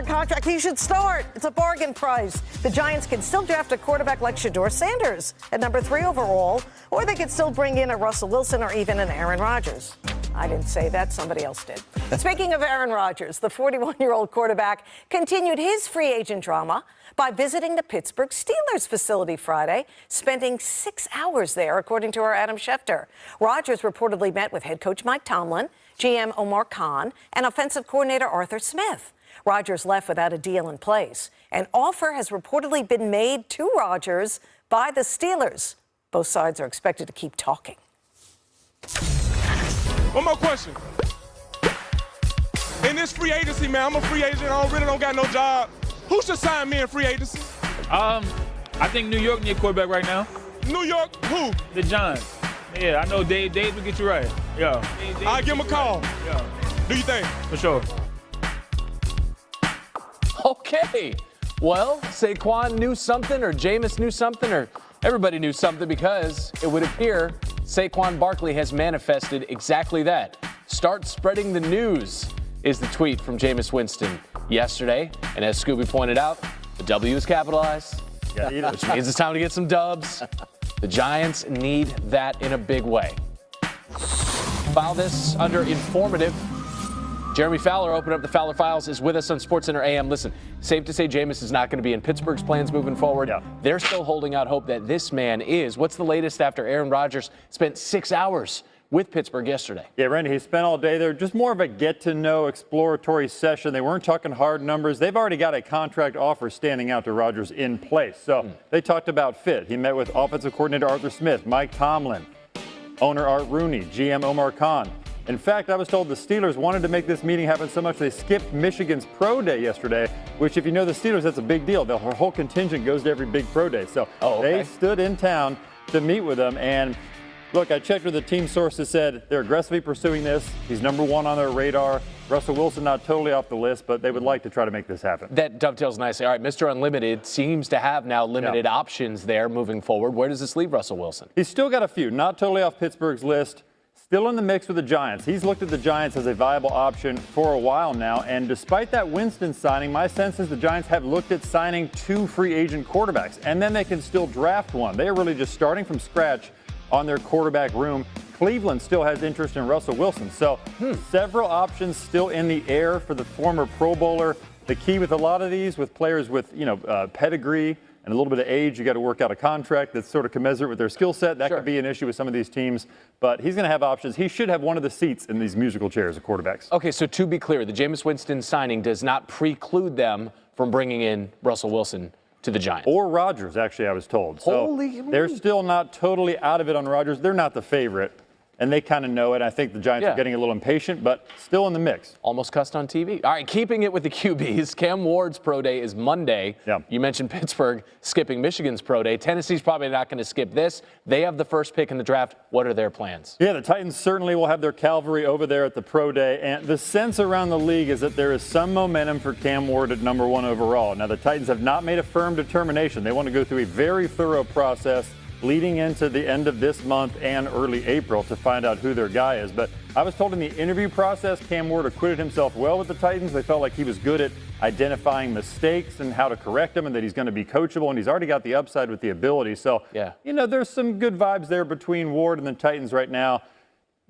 contract, he should start. It's a bargain price. The Giants can still draft a quarterback like Shedeur Sanders at number 3 overall, or they could still bring in a Russell Wilson or even an Aaron Rodgers. I didn't say that. Somebody else did. Speaking of Aaron Rodgers, the 41-year-old quarterback continued his free agent drama by visiting the Pittsburgh Steelers facility Friday, spending 6 hours there, according to our Adam Schefter. Rodgers reportedly met with head coach Mike Tomlin, GM Omar Khan, and offensive coordinator Arthur Smith. Rodgers left without a deal in place. An offer has reportedly been made to Rodgers by the Steelers. Both sides are expected to keep talking. One more question. In this free agency, man, I'm a free agent. I really don't got no job. Who should sign me in free agency? I think New York need a quarterback right now. New York? Who? The Giants. Yeah, I know Dave will get you right. Yeah. I'll give him a call. Yeah. Do you think? For sure. Okay. Well, Saquon knew something, or Jameis knew something, or everybody knew something, because it would appear Saquon Barkley has manifested exactly that. Start spreading the news is the tweet from Jameis Winston yesterday. And as Scooby pointed out, the W is capitalized, which means it's time to get some dubs. The Giants need that in a big way. File this under informative. Jeremy Fowler, open up the Fowler Files, is with us on SportsCenter AM. Listen, safe to say Jameis is not going to be in Pittsburgh's plans moving forward. Yeah. They're still holding out hope that this man is. What's the latest after Aaron Rodgers spent 6 hours with Pittsburgh yesterday? Yeah, Randy, he spent all day there. Just more of a get-to-know exploratory session. They weren't talking hard numbers. They've already got a contract offer standing out to Rodgers in place. So they talked about fit. He met with offensive coordinator Arthur Smith, Mike Tomlin, owner Art Rooney, GM Omar Khan. In fact, I was told the Steelers wanted to make this meeting happen so much they skipped Michigan's Pro Day yesterday, which, if you know the Steelers, that's a big deal. The whole contingent goes to every big Pro Day. So They stood in town to meet with them. And look, I checked with the team sources, said they're aggressively pursuing this. He's number 1 on their radar. Russell Wilson not totally off the list, but they would like to try to make this happen. That dovetails nicely. All right, Mr. Unlimited seems to have now limited options there moving forward. Where does this leave Russell Wilson? He's still got a few, not totally off Pittsburgh's list. Still in the mix with the Giants. He's looked at the Giants as a viable option for a while now, and despite that Winston signing, my sense is the Giants have looked at signing 2 free agent quarterbacks, and then they can still draft one. They are really just starting from scratch on their quarterback room. Cleveland still has interest in Russell Wilson, so several options still in the air for the former Pro Bowler. The key with a lot of these, with players with pedigree and a little bit of age, you got to work out a contract that's sort of commensurate with their skill set. That could be an issue with some of these teams, but he's going to have options. He should have one of the seats in these musical chairs of quarterbacks. Okay, so to be clear, the Jameis Winston signing does not preclude them from bringing in Russell Wilson to the Giants. Or Rodgers, actually, I was told. So they're still not totally out of it on Rodgers. They're not the favorite, and they kind of know it. I think the Giants are getting a little impatient, but still in the mix. Almost cussed on TV. All right, keeping it with the QBs, Cam Ward's Pro Day is Monday. Yeah. You mentioned Pittsburgh skipping Michigan's Pro Day. Tennessee's probably not going to skip this. They have the first pick in the draft. What are their plans? Yeah, the Titans certainly will have their cavalry over there at the Pro Day, and the sense around the league is that there is some momentum for Cam Ward at number 1 overall. Now, the Titans have not made a firm determination. They want to go through a very thorough process leading into the end of this month and early April to find out who their guy is. But I was told in the interview process, Cam Ward acquitted himself well with the Titans. They felt like he was good at identifying mistakes and how to correct them, and that he's going to be coachable, and he's already got the upside with the ability. So, there's some good vibes there between Ward and the Titans right now.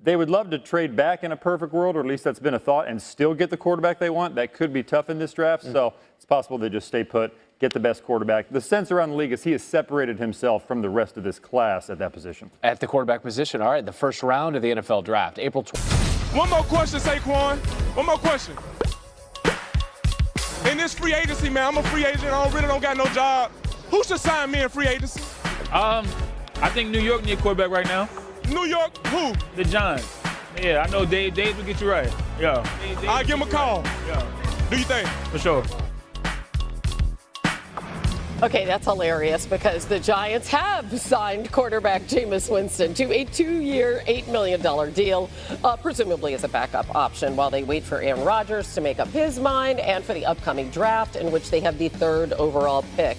They would love to trade back in a perfect world, or at least that's been a thought, and still get the quarterback they want. That could be tough in this draft, so it's possible they just stay put, get the best quarterback. The sense around the league is he has separated himself from the rest of this class at that position. At the quarterback position. All right, the first round of the NFL draft, April 20th. One more question, Saquon. One more question. In this free agency, man, I'm a free agent. I really don't got no job. Who should sign me in free agency? I think New York need a quarterback right now. New York? Who? The Giants. Yeah, I know Dave will get you right. Yeah. I'll give him a call. Yeah. Do you think? For sure. Okay, that's hilarious because the Giants have signed quarterback Jameis Winston to a 2-year, $8 million deal, presumably as a backup option while they wait for Aaron Rodgers to make up his mind and for the upcoming draft in which they have the 3rd overall pick.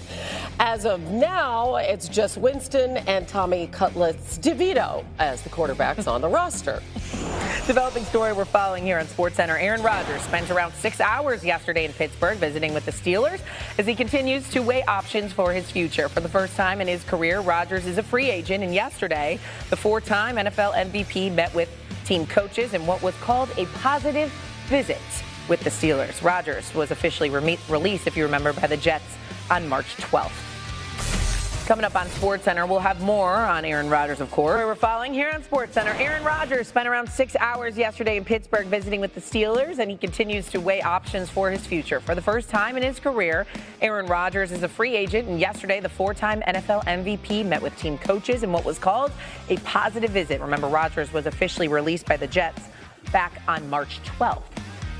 As of now, it's just Winston and Tommy Cutlets DeVito as the quarterbacks on the roster. Developing story we're following here on SportsCenter. Aaron Rodgers spent around 6 hours yesterday in Pittsburgh visiting with the Steelers as he continues to weigh options for his future. For the first time in his career, Rodgers is a free agent, and yesterday, the four-time NFL MVP met with team coaches in what was called a positive visit with the Steelers. Rodgers was officially released, if you remember, by the Jets on March 12th. Coming up on SportsCenter, we'll have more on Aaron Rodgers, of course. We're following here on SportsCenter. Aaron Rodgers spent around 6 hours yesterday in Pittsburgh visiting with the Steelers, and he continues to weigh options for his future. For the first time in his career, Aaron Rodgers is a free agent, and yesterday the four-time NFL MVP met with team coaches in what was called a positive visit. Remember, Rodgers was officially released by the Jets back on March 12th.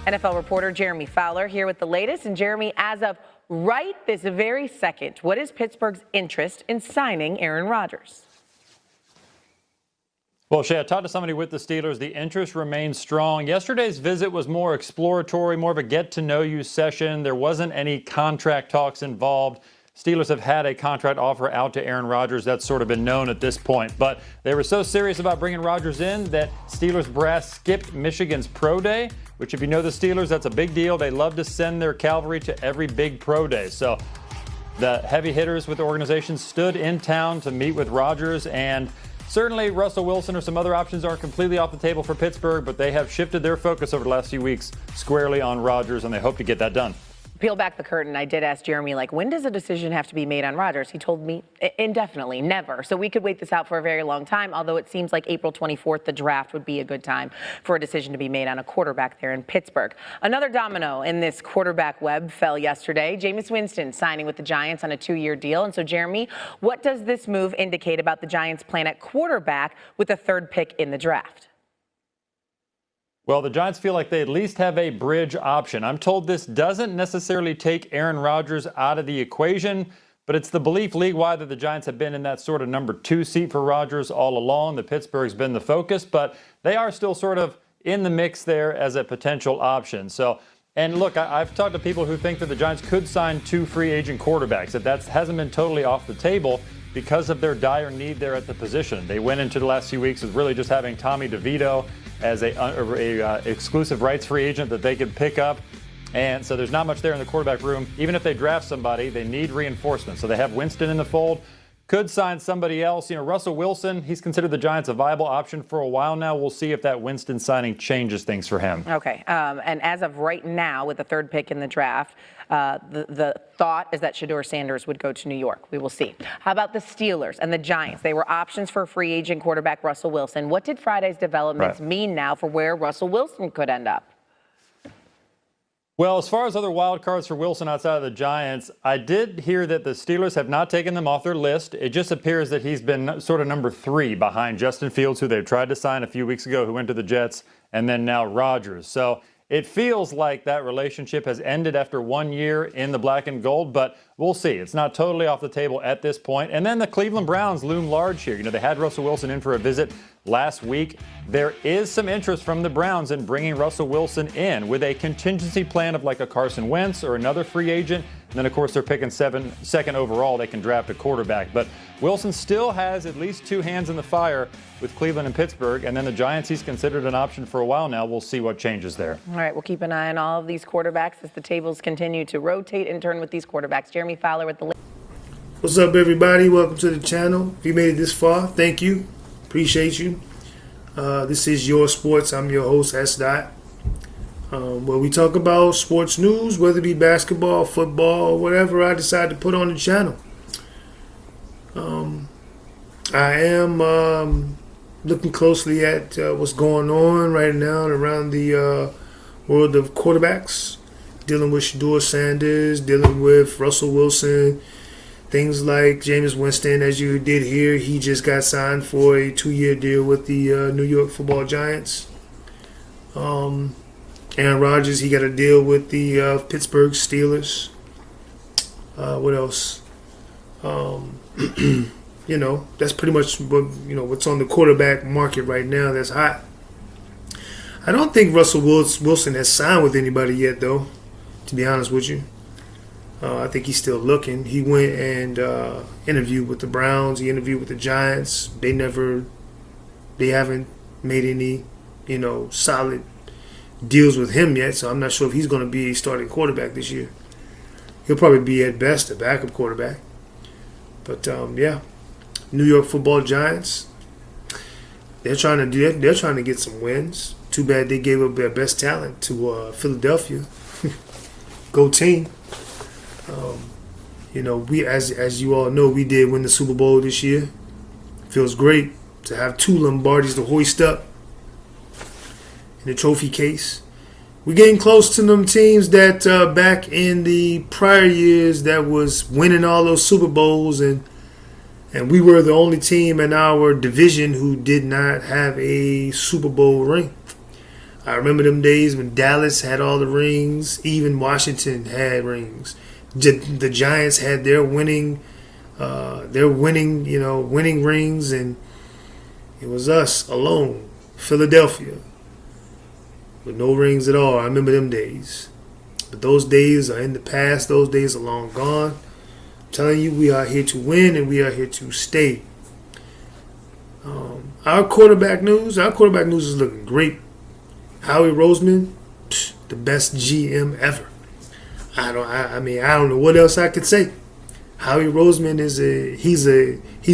NFL reporter Jeremy Fowler here with the latest. And Jeremy, as of right this very second, what is Pittsburgh's interest in signing Aaron Rodgers? Well, Shay, I talked to somebody with the Steelers. The interest remains strong. Yesterday's visit was more exploratory, more of a get-to-know-you session. There wasn't any contract talks involved. Steelers have had a contract offer out to Aaron Rodgers. That's sort of been known at this point. But they were so serious about bringing Rodgers in that Steelers brass skipped Michigan's Pro Day, which, if you know the Steelers, that's a big deal. They love to send their cavalry to every big pro day. So the heavy hitters with the organization stood in town to meet with Rodgers. And certainly Russell Wilson or some other options aren't completely off the table for Pittsburgh, but they have shifted their focus over the last few weeks squarely on Rodgers, and they hope to get that done. Peel back the curtain. I did ask Jeremy, when does a decision have to be made on Rodgers? He told me indefinitely, never. So we could wait this out for a very long time, although it seems like April 24th, the draft, would be a good time for a decision to be made on a quarterback there in Pittsburgh. Another domino in this quarterback web fell yesterday. Jameis Winston signing with the Giants on a 2-year deal. And so, Jeremy, what does this move indicate about the Giants' plan at quarterback with the third pick in the draft? Well, the Giants feel like they at least have a bridge option. I'm told this doesn't necessarily take Aaron Rodgers out of the equation, but it's the belief league-wide that the Giants have been in that sort of number 2 seat for Rodgers all along. The Pittsburgh's been the focus, but they are still sort of in the mix there as a potential option. So, and look, I've talked to people who think that the Giants could sign 2 free agent quarterbacks, that hasn't been totally off the table because of their dire need there at the position. They went into the last few weeks with really just having Tommy DeVito as a exclusive rights free agent that they could pick up. And so there's not much there in the quarterback room. Even if they draft somebody, they need reinforcement. So they have Winston in the fold. Could sign somebody else. Russell Wilson, he's considered the Giants a viable option for a while now. We'll see if that Winston signing changes things for him. Okay. And as of right now, with the third pick in the draft, the thought is that Shedeur Sanders would go to New York. We will see. How about the Steelers and the Giants? They were options for free agent quarterback Russell Wilson. What did Friday's developments mean now for where Russell Wilson could end up? Well, as far as other wild cards for Wilson outside of the Giants, I did hear that the Steelers have not taken them off their list. It just appears that he's been sort of number 3 behind Justin Fields, who they've tried to sign a few weeks ago, who went to the Jets, and then now Rodgers. So it feels like that relationship has ended after 1 year in the black and gold, but we'll see. It's not totally off the table at this point. And then the Cleveland Browns loom large here. They had Russell Wilson in for a visit last week. There is some interest from the Browns in bringing Russell Wilson in with a contingency plan of like a Carson Wentz or another free agent. And then, of course, they're picking second overall. They can draft a quarterback. But Wilson still has at least 2 hands in the fire with Cleveland and Pittsburgh. And then the Giants, he's considered an option for a while now. We'll see what changes there. All right, we'll keep an eye on all of these quarterbacks as the tables continue to rotate and turn with these quarterbacks. Jeremy Fowler with the... What's up, everybody? Welcome to the channel. If you made it this far, thank you. Appreciate you. This is Your Sports. I'm your host, S. Dot. Where we talk about sports news, whether it be basketball, football, or whatever I decide to put on the channel. I am looking closely at what's going on right now around the world of quarterbacks, dealing with Shedeur Sanders, dealing with Russell Wilson, things like Jameis Winston. As you did hear, he just got signed for a 2-year deal with the New York Football Giants. Aaron Rodgers, he got a deal with the Pittsburgh Steelers. What else? That's pretty much what's on the quarterback market right now that's hot. I don't think Russell Wilson has signed with anybody yet, though, to be honest with you. I think he's still looking. He went and interviewed with the Browns. He interviewed with the Giants. They haven't made any, solid deals with him yet. So I'm not sure if he's going to be a starting quarterback this year. He'll probably be at best a backup quarterback. But yeah, New York Football Giants. They're trying to get some wins. Too bad they gave up their best talent to Philadelphia. Go team. We as you all know, we did win the Super Bowl this year. Feels great to have 2 Lombardis to hoist up in the trophy case. We're getting close to them teams that back in the prior years that was winning all those Super Bowls, and we were the only team in our division who did not have a Super Bowl ring. I remember them days when Dallas had all the rings, even Washington had rings. The Giants had their winning rings, and it was us alone, Philadelphia, with no rings at all. I remember them days. But those days are in the past. Those days are long gone. I'm telling you, we are here to win, and we are here to stay. Our quarterback news is looking great. Howie Roseman, the best GM ever. I don't know what else I could say. Howie Roseman he's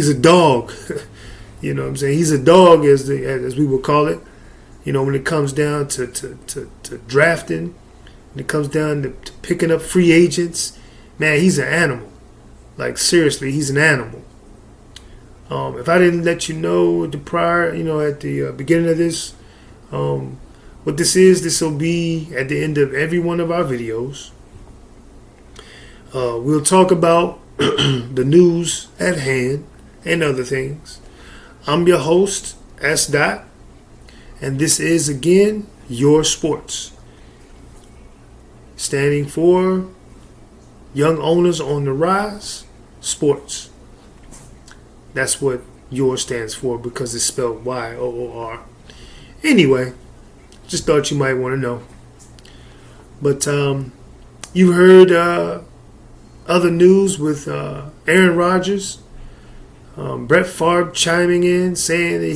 a dog. You know what I'm saying? He's a dog, as we would call it. When it comes down to drafting, when it comes down to picking up free agents, man, he's an animal. Like, seriously, he's an animal. If I didn't let you know at the beginning of this, what this will be at the end of every one of our videos. We'll talk about the news at hand and other things. I'm your host, S. Dot, and this is, again, Your Sports, standing for Young Owners on the Rise Sports. That's what Your stands for, because it's spelled Y-O-O-R. Anyway, just thought you might want to know. But you heard other news with Aaron Rodgers, Brett Favre chiming in, saying that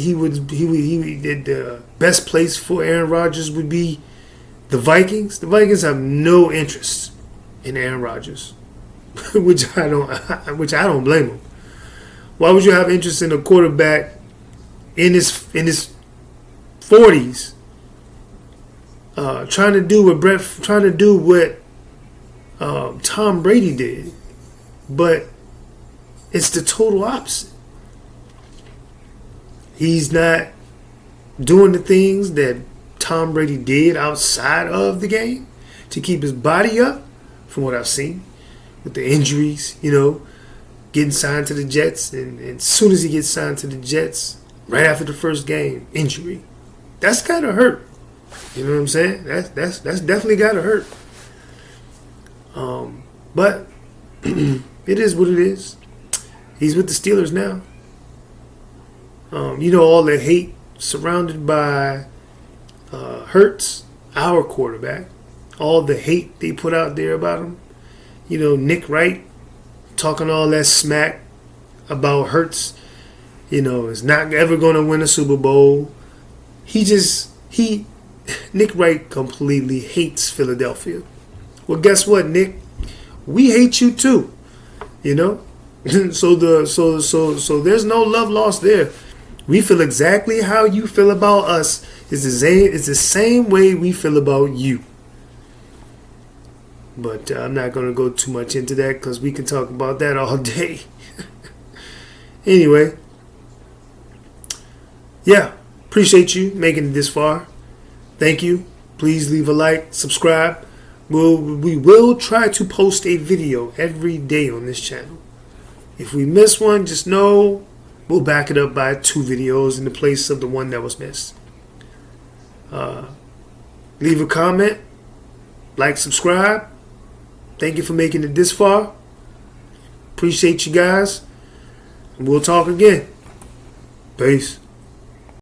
the best place for Aaron Rodgers would be the Vikings. The Vikings have no interest in Aaron Rodgers, which I don't blame them. Why would you have interest in a quarterback in his 40s, trying to do what Tom Brady did, but it's the total opposite. He's not doing the things that Tom Brady did outside of the game to keep his body up, from what I've seen, with the injuries, getting signed to the Jets, and as soon as he gets signed to the Jets, right after the first game, injury. That's gotta hurt. You know what I'm saying? That's definitely gotta hurt. But it is what it is. He's with the Steelers now. All the hate surrounded by Hurts, our quarterback. All the hate they put out there about him. Nick Wright talking all that smack about Hurts. Is not ever going to win a Super Bowl. Nick Wright completely hates Philadelphia. Well, guess what, Nick? We hate you too. So there's no love lost there. We feel exactly how you feel about us. It's the same way we feel about you. But I'm not going to go too much into that, because we can talk about that all day. Anyway, yeah, appreciate you making it this far. Thank you. Please leave a like, subscribe. We will try to post a video every day on this channel. If we miss one, just know we'll back it up by 2 videos in the place of the one that was missed. Leave a comment, like, subscribe. Thank you for making it this far. Appreciate you guys. And we'll talk again. Peace.